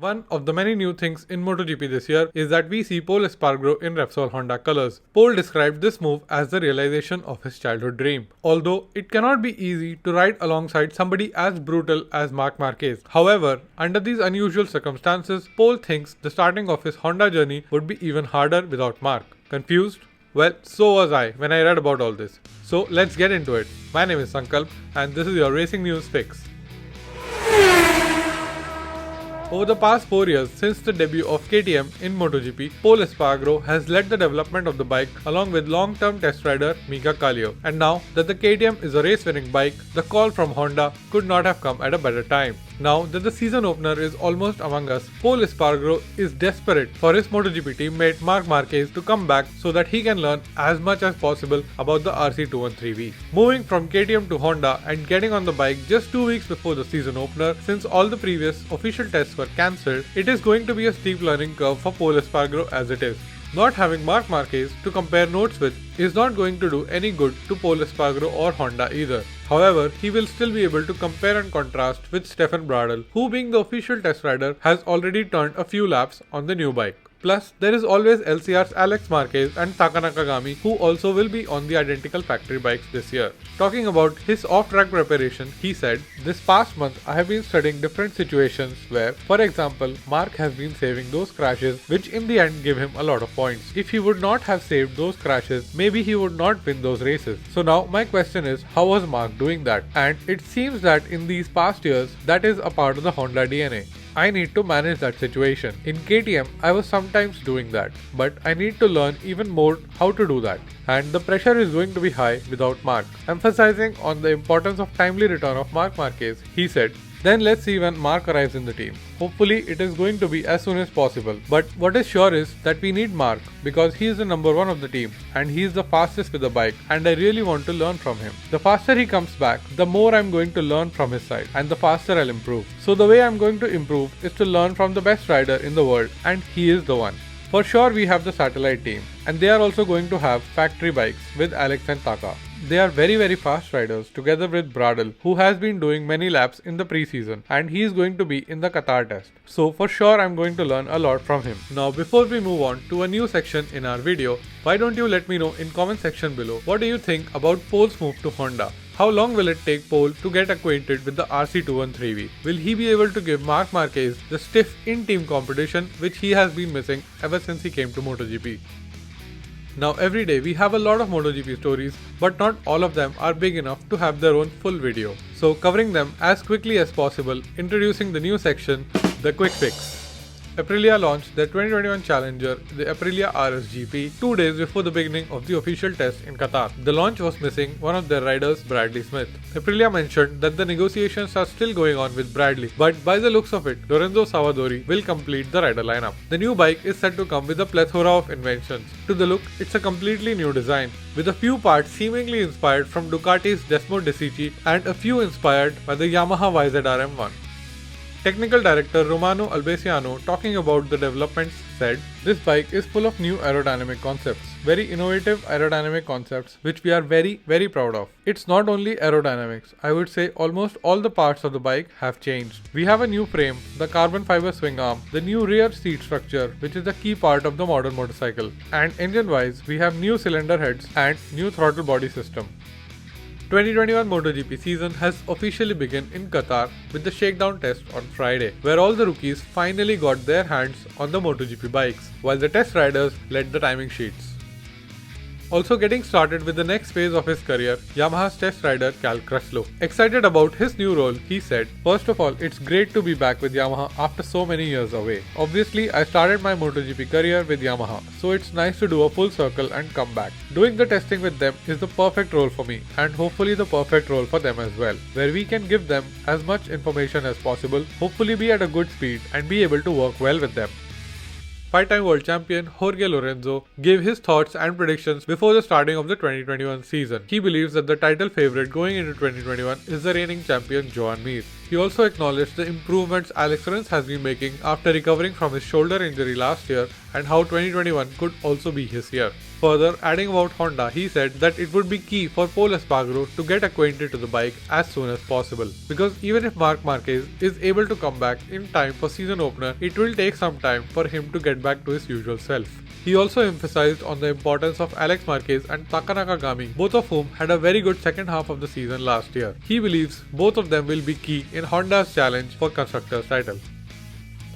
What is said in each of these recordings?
One of the many new things in MotoGP this year is that we see Pol Espargaro in Repsol Honda colours. Pol described this move as the realization of his childhood dream. Although it cannot be easy to ride alongside somebody as brutal as Marc Marquez. However, under these unusual circumstances, Pol thinks the starting of his Honda journey would be even harder without Marc. Confused? Well, so was I when I read about all this. So let's get into it. My name is Sankalp and this is your Racing News Fix. Over the past 4 years since the debut of KTM in MotoGP, Pol Espargaro has led the development of the bike along with long-term test rider Mika Kallio. And now that the KTM is a race-winning bike, the call from Honda could not have come at a better time. Now that the season opener is almost among us, Pol Espargaro is desperate for his MotoGP teammate Marc Marquez to come back so that he can learn as much as possible about the RC213V. Moving from KTM to Honda and getting on the bike just 2 weeks before the season opener, since all the previous official tests were cancelled, it is going to be a steep learning curve for Pol Espargaro as it is. Not having Marc Marquez to compare notes with is not going to do any good to Pol Espargaro or Honda either. However, he will still be able to compare and contrast with Stefan Bradl, who being the official test rider has already turned a few laps on the new bike. Plus, there is always LCR's Alex Marquez and Taka Nakagami, who also will be on the identical factory bikes this year. Talking about his off-track preparation, he said, "This past month I have been studying different situations where, for example, Marc has been saving those crashes which in the end give him a lot of points. If he would not have saved those crashes, maybe he would not win those races. So now my question is, how was Marc doing that? And it seems that in these past years, that is a part of the Honda DNA. I need to manage that situation. In KTM, I was sometimes doing that, but I need to learn even more how to do that. And the pressure is going to be high without Marc." Emphasizing on the importance of timely return of Marc Marquez, he said, "Then let's see when Marc arrives in the team. Hopefully it is going to be as soon as possible. But what is sure is that we need Marc because he is the number one of the team and he is the fastest with the bike and I really want to learn from him. The faster he comes back, the more I'm going to learn from his side and the faster I'll improve. So the way I'm going to improve is to learn from the best rider in the world and he is the one. For sure we have the satellite team and they are also going to have factory bikes with Alex and Taka. They are very fast riders together with Bradl, who has been doing many laps in the preseason and he is going to be in the Qatar test. So for sure I'm going to learn a lot from him." Now before we move on to a new section in our video, why don't you let me know in comment section below what do you think about Pol's move to Honda? How long will it take Pol to get acquainted with the RC213V? Will he be able to give Marc Marquez the stiff in-team competition which he has been missing ever since he came to MotoGP? Now every day we have a lot of MotoGP stories, but not all of them are big enough to have their own full video. So covering them as quickly as possible, introducing the new section, the Quick Fix. Aprilia launched their 2021 challenger, the Aprilia RSGP, 2 days before the beginning of the official test in Qatar. The launch was missing one of their riders, Bradley Smith. Aprilia mentioned that the negotiations are still going on with Bradley, but by the looks of it, Lorenzo Savadori will complete the rider lineup. The new bike is said to come with a plethora of inventions. To the look, it's a completely new design, with a few parts seemingly inspired from Ducati's Desmo Decici and a few inspired by the Yamaha YZR-M1. Technical Director Romano Albesiano, talking about the developments, said, "This bike is full of new aerodynamic concepts, very innovative aerodynamic concepts which we are very proud of. It's not only aerodynamics, I would say almost all the parts of the bike have changed. We have a new frame, the carbon fiber swing arm, the new rear seat structure which is a key part of the modern motorcycle, and engine wise we have new cylinder heads and new throttle body system." 2021 MotoGP season has officially begun in Qatar with the shakedown test on Friday, where all the rookies finally got their hands on the MotoGP bikes, while the test riders led the timing sheets. Also getting started with the next phase of his career, Yamaha's test rider Cal Crutchlow. Excited about his new role, he said, "First of all, it's great to be back with Yamaha after so many years away. Obviously, I started my MotoGP career with Yamaha, so it's nice to do a full circle and come back. Doing the testing with them is the perfect role for me and hopefully the perfect role for them as well, where we can give them as much information as possible, hopefully be at a good speed and be able to work well with them." 5-time world champion Jorge Lorenzo gave his thoughts and predictions before the starting of the 2021 season. He believes that the title favourite going into 2021 is the reigning champion Joan Mir. He also acknowledged the improvements Alex Rins has been making after recovering from his shoulder injury last year and how 2021 could also be his year. Further, adding about Honda, he said that it would be key for Pol Espargaro to get acquainted to the bike as soon as possible. Because even if Marc Marquez is able to come back in time for season opener, it will take some time for him to get back to his usual self. He also emphasized on the importance of Alex Marquez and Taka Nakagami, both of whom had a very good second half of the season last year. He believes both of them will be key in Honda's challenge for Constructors' title.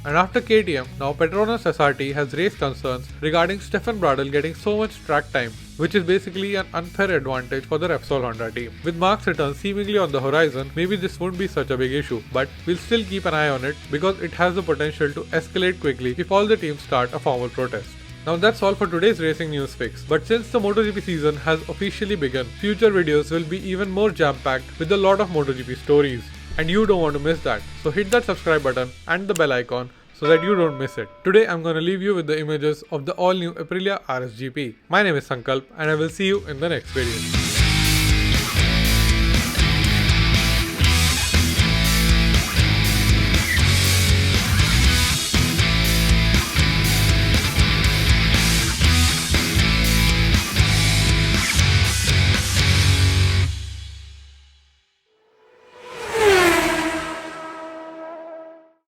And after KTM, now Petronas SRT has raised concerns regarding Stefan Bradl getting so much track time, which is basically an unfair advantage for the Repsol Honda team. With Marc's return seemingly on the horizon, maybe this won't be such a big issue, but we'll still keep an eye on it because it has the potential to escalate quickly if all the teams start a formal protest. Now that's all for today's racing news fix, but since the MotoGP season has officially begun, future videos will be even more jam-packed with a lot of MotoGP stories. And you don't want to miss that, so hit that subscribe button and the bell icon so that you don't miss it. Today I'm gonna leave you with the images of the all new Aprilia RSGP. My name is Sankalp and I will see you in the next video.